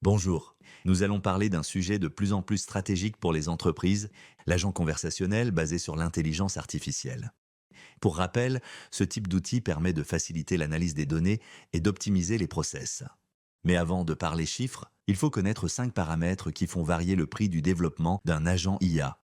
Bonjour, nous allons parler d'un sujet de plus en plus stratégique pour les entreprises, l'agent conversationnel basé sur l'intelligence artificielle. Pour rappel, ce type d'outil permet de faciliter l'analyse des données et d'optimiser les process. Mais avant de parler chiffres, il faut connaître 5 paramètres qui font varier le prix du développement d'un agent IA.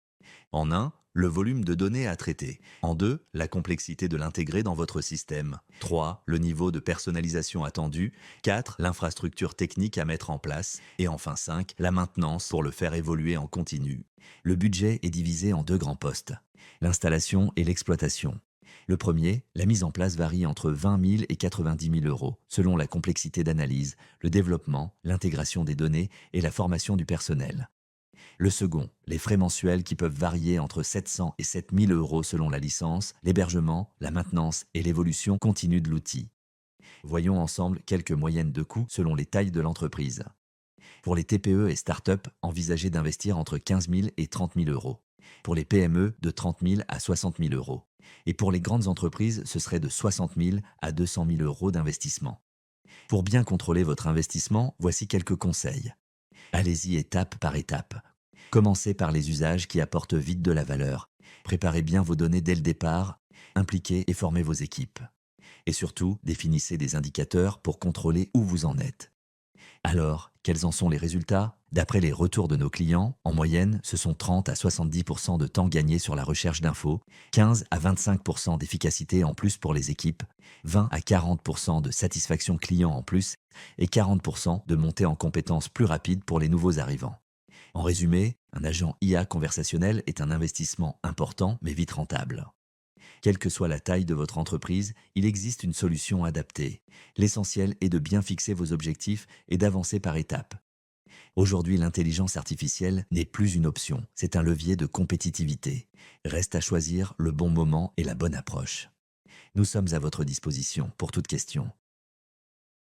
En un, le volume de données à traiter. En 2, la complexité de l'intégrer dans votre système. 3, le niveau de personnalisation attendu. 4, l'infrastructure technique à mettre en place. Et enfin 5, la maintenance pour le faire évoluer en continu. Le budget est divisé en deux grands postes. L'installation et l'exploitation. Le premier, la mise en place varie entre 20 000 et 90 000 euros, selon la complexité d'analyse, le développement, l'intégration des données et la formation du personnel. Le second, les frais mensuels qui peuvent varier entre 700 et 7 000 euros selon la licence, l'hébergement, la maintenance et l'évolution continue de l'outil. Voyons ensemble quelques moyennes de coûts selon les tailles de l'entreprise. Pour les TPE et start-up, envisagez d'investir entre 15 000 et 30 000 euros. Pour les PME, de 30 000 à 60 000 euros. Et pour les grandes entreprises, ce serait de 60 000 à 200 000 euros d'investissement. Pour bien contrôler votre investissement, voici quelques conseils. Allez-y étape par étape. Commencez par les usages qui apportent vite de la valeur. Préparez bien vos données dès le départ. Impliquez et formez vos équipes. Et surtout, définissez des indicateurs pour contrôler où vous en êtes. Alors, quels en sont les résultats? D'après les retours de nos clients, en moyenne, ce sont 30 à 70% de temps gagné sur la recherche d'infos, 15 à 25% d'efficacité en plus pour les équipes, 20 à 40% de satisfaction client en plus et 40% de montée en compétences plus rapide pour les nouveaux arrivants. En résumé, un agent IA conversationnel est un investissement important mais vite rentable. Quelle que soit la taille de votre entreprise, il existe une solution adaptée. L'essentiel est de bien fixer vos objectifs et d'avancer par étapes. Aujourd'hui, l'intelligence artificielle n'est plus une option, c'est un levier de compétitivité. Reste à choisir le bon moment et la bonne approche. Nous sommes à votre disposition pour toute question.